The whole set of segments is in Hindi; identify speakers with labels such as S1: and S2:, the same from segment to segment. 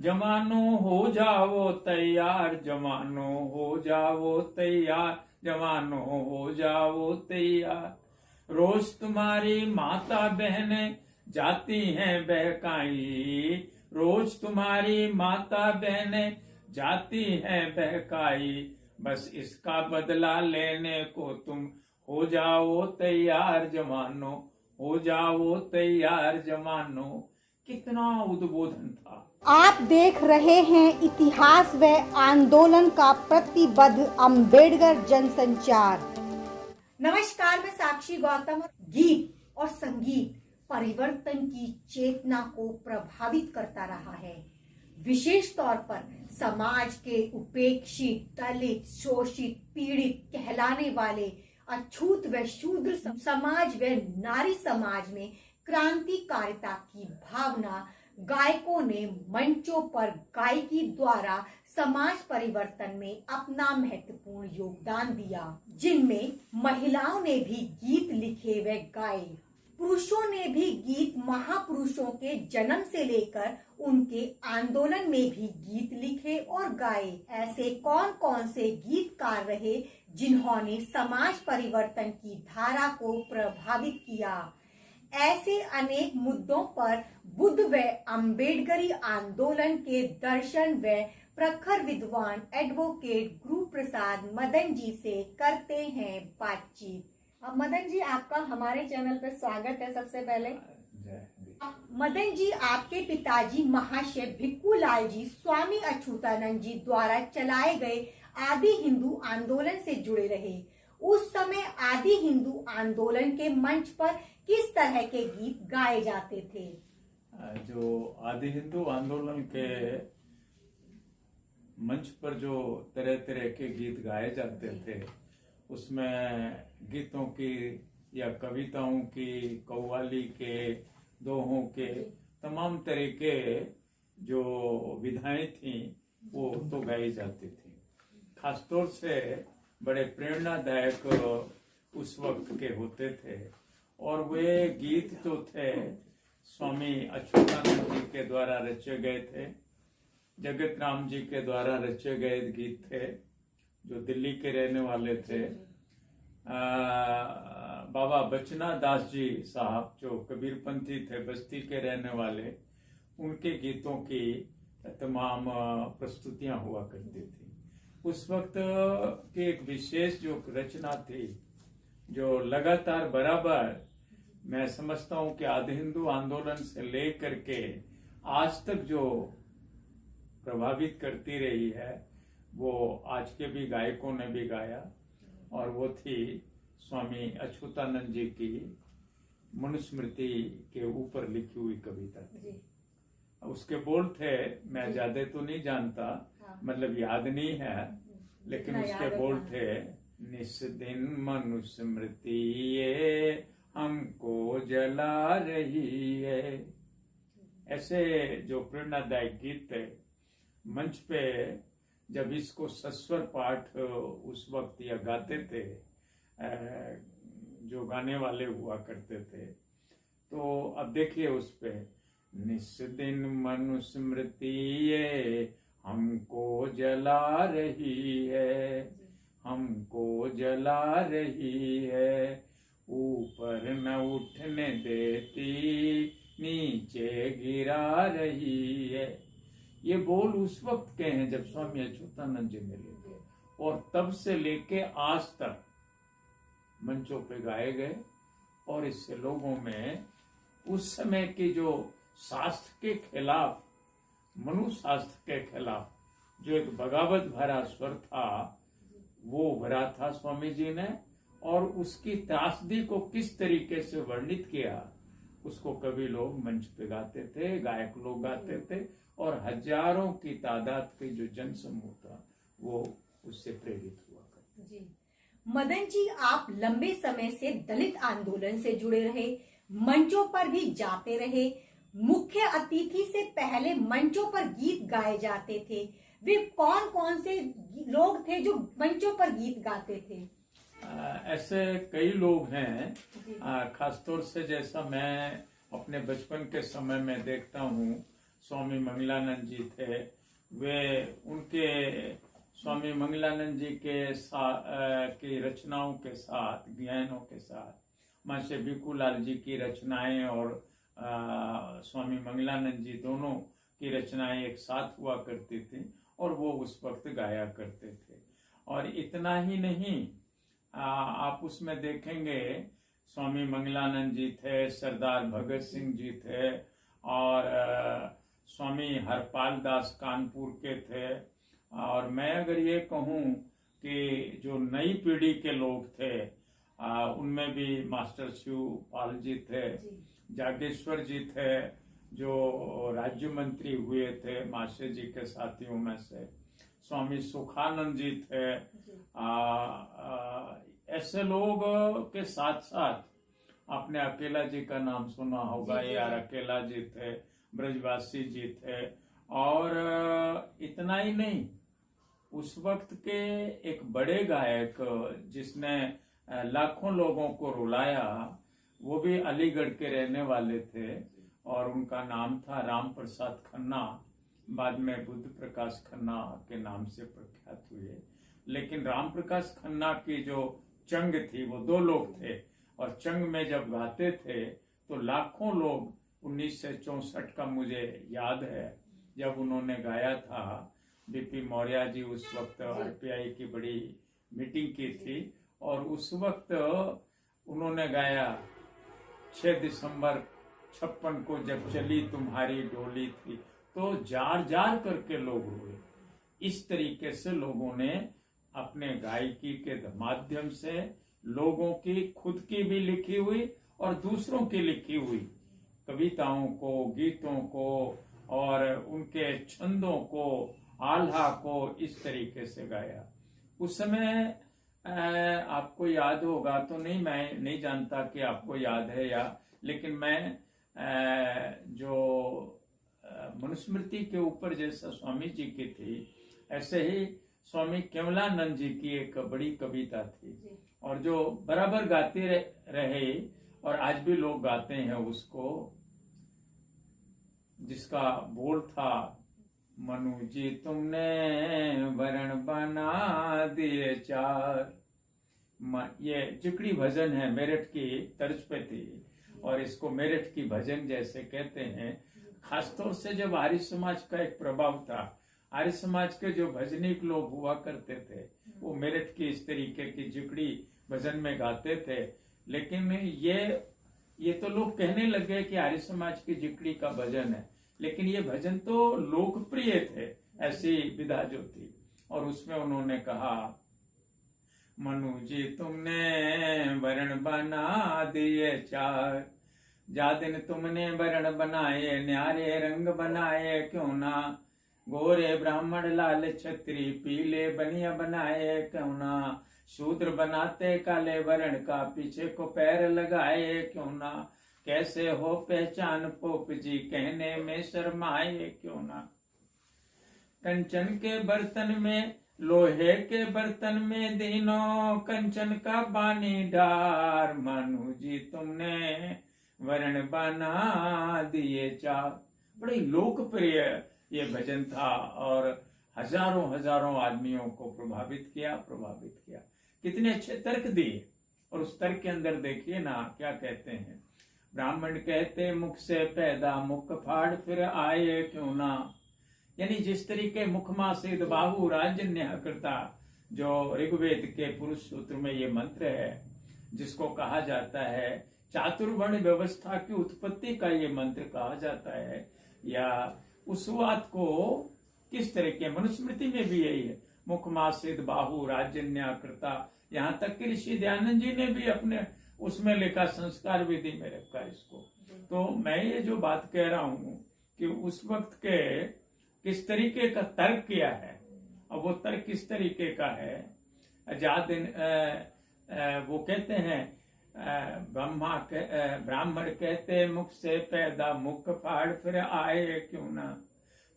S1: जवानो हो जाओ तैयार, जवानो हो जाओ तैयार, जवानो हो जाओ तैयार। रोज तुम्हारी माता बहनें जाती हैं बहकाई, रोज तुम्हारी माता बहनें जाती हैं बहकाई। बस इसका बदला लेने को तुम हो जाओ तैयार, जवानो हो जाओ तैयार, जवानो। कितना उद्बोधन था।
S2: आप देख रहे हैं इतिहास व आंदोलन का प्रतिबद्ध अंबेडकर जनसंचार। नमस्कार, मैं साक्षी गौतम। गीत और संगीत परिवर्तन की चेतना को प्रभावित करता रहा है, विशेष तौर पर समाज के उपेक्षित, दलित, शोषित, पीड़ित कहलाने वाले अछूत व शूद्र समाज व नारी समाज में क्रांतिकारिता की भावना गायकों ने मंचों पर गायकी द्वारा समाज परिवर्तन में अपना महत्वपूर्ण योगदान दिया, जिनमें महिलाओं ने भी गीत लिखे व गाए, पुरुषों ने भी गीत महापुरुषों के जन्म से लेकर उनके आंदोलन में भी गीत लिखे और गाए। ऐसे कौन कौन से गीतकार रहे जिन्होंने समाज परिवर्तन की धारा को प्रभावित किया? ऐसे अनेक मुद्दों पर बुद्ध व अम्बेडकरी आंदोलन के दर्शन व प्रखर विद्वान एडवोकेट गुरु प्रसाद मदन जी से करते हैं बातचीत। अब मदन जी, आपका हमारे चैनल पर स्वागत है। सबसे पहले मदन जी, आपके पिताजी महाशय भिक्खू लाल जी स्वामी अच्युतानंद जी द्वारा चलाए गए आदि हिंदू आंदोलन से जुड़े रहे। उस समय आदि हिंदू आंदोलन के मंच पर किस तरह के गीत गाए जाते थे?
S1: जो आदि हिंदू आंदोलन के मंच पर जो तरह तरह के गीत गाए जाते थे, उसमें गीतों की या कविताओं की, कव्वाली के, दोहों के, तमाम तरह के जो विधाएं थी वो तो गाई जाती थी। खासतौर से बड़े प्रेरणादायक उस वक्त के होते थे, और वे गीत तो थे स्वामी अच्युतानंद जी के द्वारा रचे गए थे, जगत राम जी के द्वारा रचे गए गीत थे, जो दिल्ली के रहने वाले थे। बाबा बचना दास जी साहब जो कबीरपंथी थे, बस्ती के रहने वाले, उनके गीतों की तमाम प्रस्तुतियां हुआ करती थी। उस वक्त की एक विशेष जो रचना थी, जो लगातार बराबर मैं समझता हूं कि आदि हिंदू आंदोलन से लेकर के आज तक जो प्रभावित करती रही है, वो आज के भी गायकों ने भी गाया, और वो थी स्वामी अच्युतानंद जी की मनुस्मृति के ऊपर लिखी हुई कविता थी। उसके बोल थे, मैं ज्यादा तो नहीं जानता, मतलब याद नहीं है, लेकिन उसके बोल थे, निस दिन मनुस्मृति ये हमको जला रही है। ऐसे जो प्रेरणादायक गीत थे, मंच पे जब इसको सस्वर पाठ उस वक्त या गाते थे, जो गाने वाले हुआ करते थे, तो अब देखिए उस पे, निस दिन मनुस्मृति ये हमको जला रही है, हमको जला रही है, ऊपर न उठने देती, नीचे गिरा रही है। ये बोल उस वक्त के हैं जब स्वामी अच्युतानंद जी मिले थे, और तब से लेके आज तक मंचों पे गाए गए, और इससे लोगों में उस समय की जो शास्त्र के खिलाफ, मनु शास्त्र के खिलाफ जो एक बगावत भरा स्वर था, वो भरा था स्वामी जी ने, और उसकी त्रासदी को किस तरीके से वर्णित किया, उसको कवि लोग मंच पे गाते थे, गायक लोग गाते थे, और हजारों की तादाद के जो जनसमूह था वो उससे प्रेरित हुआ करते
S2: जी। मदन जी, आप लंबे समय से दलित आंदोलन से जुड़े रहे, मंचों पर भी जाते रहे, मुख्य अतिथि से पहले मंचों पर गीत गाए जाते थे। वे कौन कौन से लोग थे जो मंचों पर गीत गाते थे?
S1: ऐसे कई लोग हैं, खासतौर से जैसा मैं अपने बचपन के समय में देखता हूँ, स्वामी मंगलानंद जी थे, वे उनके स्वामी मंगलानंद जी के साथ की रचनाओं के साथ, ज्ञानों के साथ महर्षि भिखुलाल जी की रचनाएं और स्वामी मंगलानंद जी दोनों की रचनाएं एक साथ हुआ करती थी और वो उस वक्त गाया करते थे। और इतना ही नहीं, आप उसमें देखेंगे स्वामी मंगलानंद जी थे, सरदार भगत सिंह जी थे और स्वामी हरपाल दास कानपुर के थे। और मैं अगर ये कहूँ कि जो नई पीढ़ी के लोग थे उनमें भी मास्टर शिवपाल जी थे, जागेश्वर जी थे जो राज्य मंत्री हुए थे मास्टर जी के साथियों में से, स्वामी सुखानंद जी थे। ऐसे लोग के साथ साथ आपने अकेला जी का नाम सुना होगा, यार अकेला जी थे, ब्रजवासी जी थे। और इतना ही नहीं, उस वक्त के एक बड़े गायक जिसने लाखों लोगों को रुलाया, वो भी अलीगढ़ के रहने वाले थे और उनका नाम था राम प्रसाद खन्ना। बाद में बुद्ध प्रकाश खन्ना के नाम से प्रख्यात हुए। लेकिन राम प्रकाश खन्ना की जो चंग थी वो दो लोग थे और चंग में जब गाते थे तो लाखों लोग, 1964 का मुझे याद है जब उन्होंने गाया था, बीपी मौर्य जी उस वक्त आरपीआई की बड़ी मीटिंग की थी और उस वक्त उन्होंने गाया 6 दिसंबर 56 को जब चली तुम्हारी डोली थी, तो जार जार करके लोग हुए। इस तरीके से लोगों ने अपने गायकी के माध्यम से लोगों की खुद की भी लिखी हुई और दूसरों की लिखी हुई कविताओं को, गीतों को और उनके छंदों को, आल्हा को इस तरीके से गाया। उस समय आपको याद होगा तो नहीं, मैं नहीं जानता कि आपको याद है या, लेकिन मैं जो मनुस्मृति के ऊपर जैसा स्वामी जी की थी, ऐसे ही स्वामी केवलानंद जी की एक बड़ी कविता थी और जो बराबर गाते रहे और आज भी लोग गाते हैं उसको, जिसका बोल था, मनु जी तुमने वरण बना दिए चार। ये जिकड़ी भजन है, मेरठ की तर्ज पे थी और इसको मेरठ की भजन जैसे कहते हैं। खासतौर से जब आर्य समाज का एक प्रभाव था, आर्य समाज के जो भजनिक लोग हुआ करते थे वो मेरठ की इस तरीके की जिकड़ी भजन में गाते थे। लेकिन ये तो लोग कहने लगे कि आर्य समाज की जिकड़ी का भजन है, लेकिन ये भजन तो लोकप्रिय थे, ऐसी विधा जो थी। और उसमें उन्होंने कहा, मनु जी तुमने वरण बना दिए चार, जा दिन तुमने वरण बनाए, न्यारे रंग बनाए क्यों ना, गोरे ब्राह्मण लाल छत्री, पीले बनिया बनाए क्यों ना, शूद्र बनाते काले वर्ण का, पीछे को पैर लगाए क्यों ना, कैसे हो पहचान पोप जी, कहने में शर्माए क्यों ना, कंचन के बर्तन में, लोहे के बर्तन में दीनों, कंचन का पानी डार, मनु जी तुमने वर्ण बना दिए चार। बड़ी लोकप्रिय ये भजन था और हजारों हजारों आदमियों को प्रभावित किया। कितने अच्छे तर्क दिए। और उस तर्क के अंदर देखिए ना क्या कहते हैं, ब्राह्मण कहते मुख से पैदा, मुख फाड़ फिर आए क्यों ना। यानी जिस तरीके मुखमा सिद्ध बाहु राजन्य करता, जो ऋग्वेद के पुरुष सूत्र में ये मंत्र है, जिसको कहा जाता है चातुर्वर्ण व्यवस्था की उत्पत्ति का ये मंत्र कहा जाता है, या उस बात को किस तरह के, मनुस्मृति में भी यही है, मुखमासिद बाहु राजन्याकृता। यहाँ तक कि ऋषि दयानंद जी ने भी अपने उसमें लिखा, संस्कार विधि में रखा इसको। तो मैं ये जो बात कह रहा हूं कि उस वक्त के किस तरीके का तर्क किया है, और वो तर्क किस तरीके का है। वो कहते हैं ब्राह्मण कहते मुख से पैदा, मुख फाड़ फिर आए क्यों ना।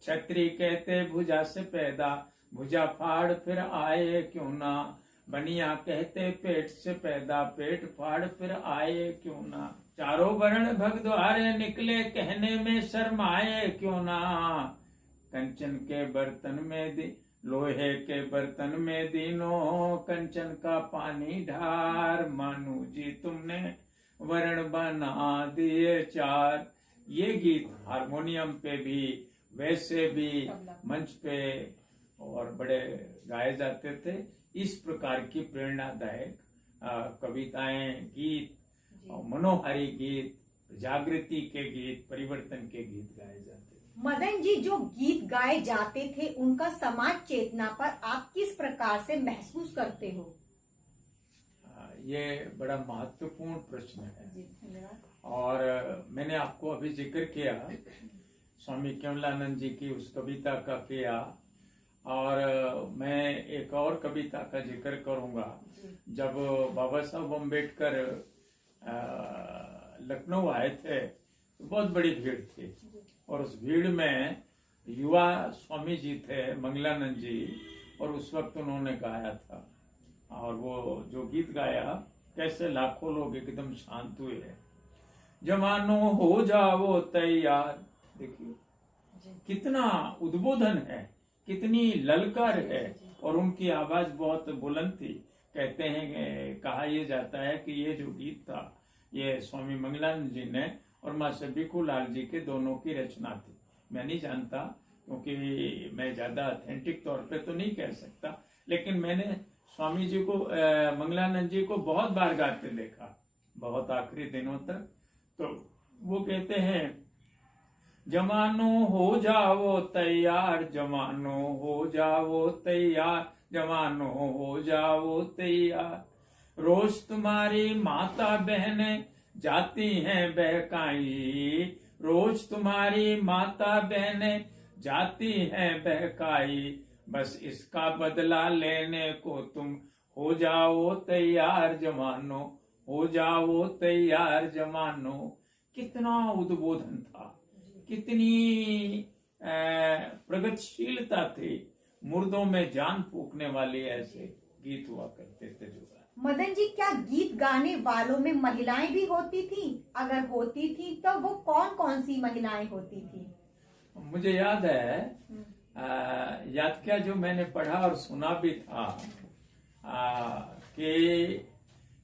S1: क्षत्रिय कहते भुजा से पैदा, भुजा फाड़ फिर आए क्यों ना। बनिया कहते पेट से पैदा, पेट फाड़ फिर आए क्यों ना। चारों वर्ण भग द्वारे निकले, कहने में शर्माए क्यों ना। कंचन के बर्तन में दी, लोहे के बर्तन में दीनों, कंचन का पानी ढार। मानू जी तुमने वर्ण बना दिए चार। ये गीत हारमोनियम पे भी, वैसे भी मंच पे और बड़े गाए जाते थे। इस प्रकार की प्रेरणादायक कविताएं, गीत, मनोहारी गीत, जागृति के गीत, परिवर्तन के गीत गाए जाते थे।
S2: मदन जी, जो गीत गाए जाते थे उनका समाज चेतना पर आप किस प्रकार से महसूस करते हो?
S1: ये बड़ा महत्वपूर्ण प्रश्न है। और मैंने आपको अभी जिक्र किया स्वामी केवलानंद जी की उस कविता का किया, और मैं एक और कविता का जिक्र करूंगा। जब बाबा साहब अम्बेडकर लखनऊ आए थे तो बहुत बड़ी भीड़ थी, और उस भीड़ में युवा स्वामी जी थे, मंगलानंद जी, और उस वक्त उन्होंने गाया था। और वो जो गीत गाया, कैसे लाखों लोग एकदम शांत हुए। जवानों हो जाओ तैयार। देखिए कितना उद्बोधन है, कितनी ललकार है, और उनकी आवाज बहुत बुलंद थी। कहते हैं, कहा यह जाता है कि ये जो गीत था ये स्वामी मंगलानंद जी ने और माँ सब्बीकू लाल जी के दोनों की रचना थी। मैं नहीं जानता, क्योंकि मैं ज्यादा ऑथेंटिक तौर पे तो नहीं कह सकता, लेकिन मैंने स्वामी जी को, मंगलानंद जी को बहुत बार गाते देखा, बहुत आखिरी दिनों तक। तो वो कहते हैं, जवानो हो जाओ तैयार, जवानो हो जाओ तैयार, जवानो हो जाओ तैयार। रोज तुम्हारी माता बहनें जाती हैं बहकाई, रोज तुम्हारी माता बहनें जाती हैं बहकाई। बस इसका बदला लेने को तुम हो जाओ तैयार, जवानो हो जाओ तैयार, जवानो। कितना उद्बोधन था, कितनी प्रगतिशीलता थी। मुर्दों में जान फूकने वाले ऐसे गीत हुआ करते थे। जो
S2: मदन जी, क्या गीत गाने वालों में महिलाएं भी होती थी? अगर होती थी तो वो कौन कौन सी महिलाएं होती थी?
S1: मुझे याद है, याद क्या, जो मैंने पढ़ा और सुना भी था, कि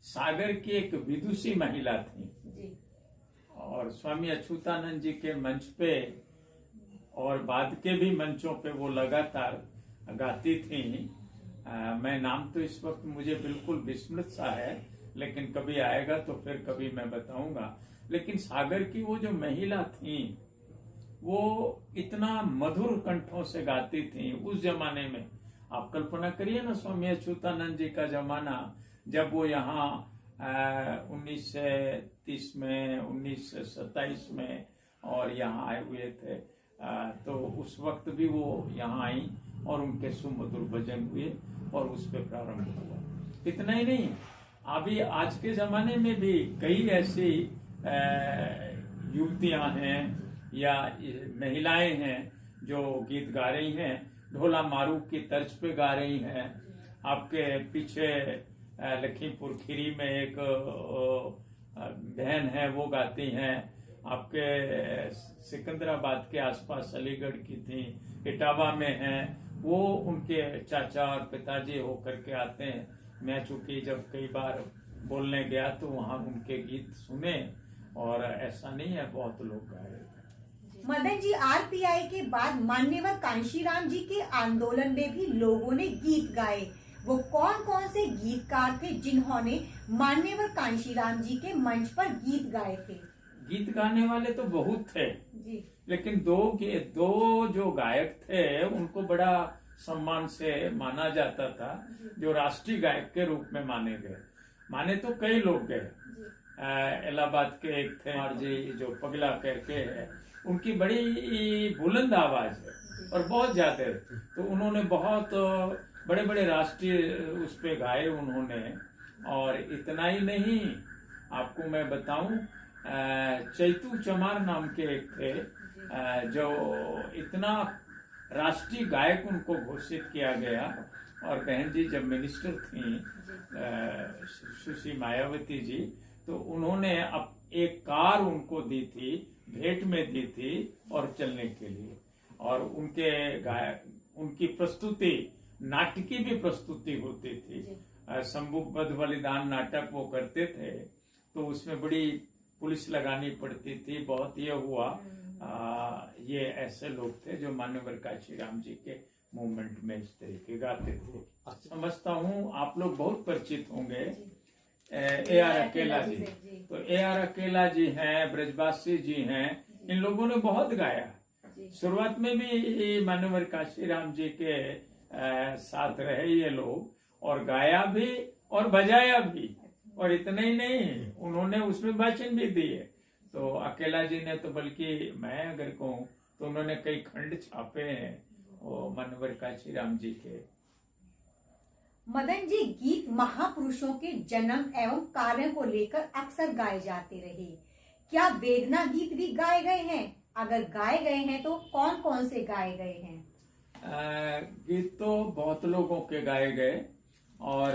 S1: सागर की एक विदुषी महिला थी जी। और स्वामी अच्युतानंद जी के मंच पे और बाद के भी मंचों पे वो लगातार गाती थी। मैं नाम तो इस वक्त मुझे बिल्कुल विस्मृत सा है, लेकिन कभी आएगा तो फिर कभी मैं बताऊंगा। लेकिन सागर की वो जो महिला थी, वो इतना मधुर कंठों से गाती थी उस जमाने में। आप कल्पना करिए ना, स्वामी अच्युतानंद जी का जमाना, जब वो यहाँ 1930 में, 1927 में और यहाँ आए हुए थे, तो उस वक्त भी वो यहाँ आई और उनके सुमधुर भजन हुए और उस पर प्रारंभ हुआ। इतना ही नहीं, अभी आज के जमाने में भी कई ऐसी युवतियां हैं या महिलाएं हैं जो गीत गा रही हैं, ढोला मारू की तर्ज पे गा रही हैं। आपके पीछे लखीमपुर खीरी में एक बहन है, वो गाती हैं। आपके सिकंदराबाद के आसपास अलीगढ़ की थी, इटावा में हैं, वो उनके चाचा और पिताजी होकर के आते हैं। मैं चूंकि जब कई बार बोलने गया तो वहाँ उनके गीत सुने, और ऐसा नहीं है, बहुत लोग गाए।
S2: मदन जी, आरपीआई के बाद मान्यवर कांशीराम जी के आंदोलन में भी लोगों ने गीत गाए। वो कौन कौन से गीतकार थे जिन्होंने मान्यवर कांशीराम जी के मंच पर गीत गाए थे?
S1: गीत गाने वाले तो बहुत थे
S2: जी, लेकिन
S1: दो जो गायक थे उनको बड़ा सम्मान से माना जाता था, जो राष्ट्रीय गायक के रूप में माने गए। माने तो कई लोग गए। इलाहाबाद के एक थे और जी जो पगला करके है, उनकी बड़ी बुलंद आवाज है और बहुत ज्यादा है, तो उन्होंने बहुत बड़े बड़े राष्ट्रीय उस पे गाए उन्होंने। और इतना ही नहीं, आपको मैं बताऊं, चैतू चमार नाम के एक थे, जो इतना राष्ट्रीय गायक उनको घोषित किया गया। और बहन जी जब मिनिस्टर थी, सुश्री मायावती जी, तो उन्होंने एक कार उनको दी थी, भेंट में दी थी और चलने के लिए। और उनकी प्रस्तुति, नाटकी भी प्रस्तुति होती थी। सम्मुख बद बलिदान नाटक वो करते थे, तो उसमें बड़ी पुलिस लगानी पड़ती थी। बहुत ये हुआ। ये ऐसे लोग थे जो मान्यवर काशीराम जी के मूवमेंट में इस तरीके गाते थे। समझता हूँ आप लोग बहुत परिचित होंगे A.R. अकेला जी। तो A.R. अकेला जी हैं, ब्रजवासी जी हैं, इन लोगों ने बहुत गाया। शुरुआत में भी मान्यवर काशीराम जी के साथ रहे ये लोग, और गाया भी और बजाया भी। और इतना ही नहीं, उन्होंने उसमें भाषण भी दिए। तो अकेला जी ने तो, बल्कि मैं अगर कहूँ तो उन्होंने कई खंड छापे हैं वो मान्यवर काशीराम जी के।
S2: मदन जी, गीत महापुरुषों के जन्म एवं कार्यों को लेकर अक्सर गाए जाते रहे। क्या वेदना गीत भी गाए गए हैं? अगर गाए गए हैं तो कौन कौन से गाए गए हैं?
S1: गीत तो बहुत लोगों के गाए गए, और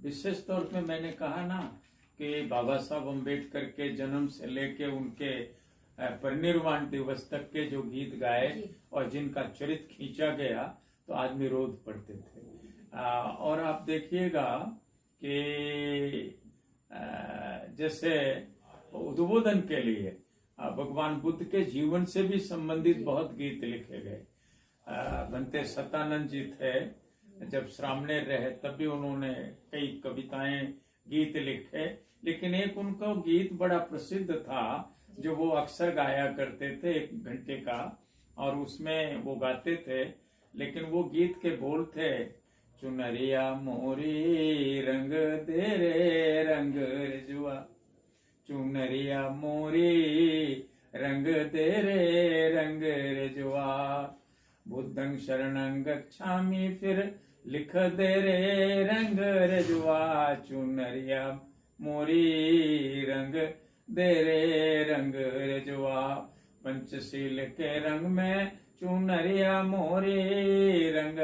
S1: विशेष तौर पे मैंने कहा ना कि बाबा साहब अम्बेडकर के जन्म से लेके उनके परिनिर्वाण दिवस तक के जो गीत गाए और जिनका चरित्र खींचा गया, तो आदमी रोध पड़ते थे। और आप देखिएगा कि जैसे उद्बोधन के लिए भगवान बुद्ध के जीवन से भी संबंधित बहुत गीत लिखे गए। भंते सतानंद जी थे, जब श्रामणेर रहे तब भी उन्होंने कई कविताएं, गीत लिखे। लेकिन एक उनका गीत बड़ा प्रसिद्ध था जो वो अक्सर गाया करते थे, 1 घंटे का, और उसमें वो गाते थे। लेकिन वो गीत के बोल थे, चुनरिया मोरी रंग दे रे रंग रजुआ, चुनरिया मोरी रंग दे रे रंग रजुआ, बुद्धं शरणं गच्छामि फिर लिख दे रे रंग रजुआ, चुनरिया मोरी रंग दे रे रंग रजुआ, पंचशील के रंग में चुनरिया मोरी रंग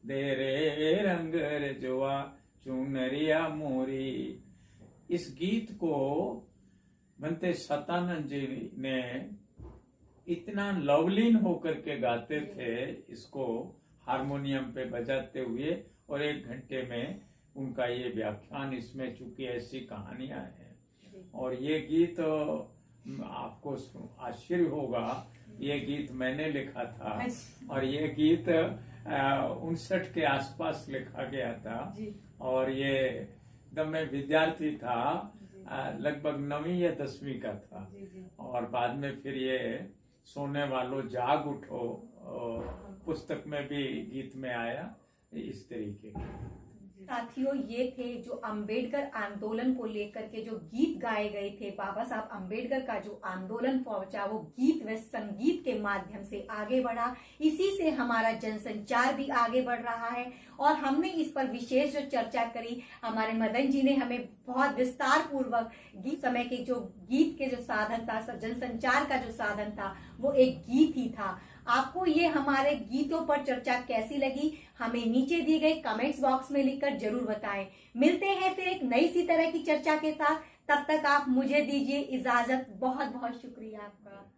S1: दे रे रंग रजुआ, चुनरिया मोरी। इस गीत को भंते सतानंद जी ने इतना लवलीन होकर के गाते थे, इसको हारमोनियम पे बजाते हुए, और 1 घंटे में उनका ये व्याख्यान, इसमें चूंकि ऐसी कहानियां हैं। और ये गीत आपको आश्चर्य होगा, ये गीत मैंने लिखा था, और ये गीत 59 के आसपास लिखा गया था। और ये एकदम मैं विद्यार्थी था, लगभग 9वीं या 10वीं का था। और बाद में फिर ये सोने वालों जाग उठो पुस्तक में भी गीत में आया, इस तरीके के।
S2: साथियों, ये थे जो अंबेडकर आंदोलन को लेकर के जो गीत गाए गए थे। बाबा साहब अंबेडकर का जो आंदोलन पहुंचा, वो गीत व संगीत के माध्यम से आगे बढ़ा। इसी से हमारा जनसंचार भी आगे बढ़ रहा है। और हमने इस पर विशेष जो चर्चा करी, हमारे मदन जी ने हमें बहुत विस्तार पूर्वक गीत समय के जो गीत के जो साधन था, जनसंचार का जो साधन था, वो एक गीत ही था। आपको ये हमारे गीतों पर चर्चा कैसी लगी, हमें नीचे दिए गए कमेंट्स बॉक्स में लिखकर जरूर बताएं। मिलते हैं फिर एक नई सी तरह की चर्चा के साथ। तब तक आप मुझे दीजिए इजाजत। बहुत बहुत शुक्रिया आपका।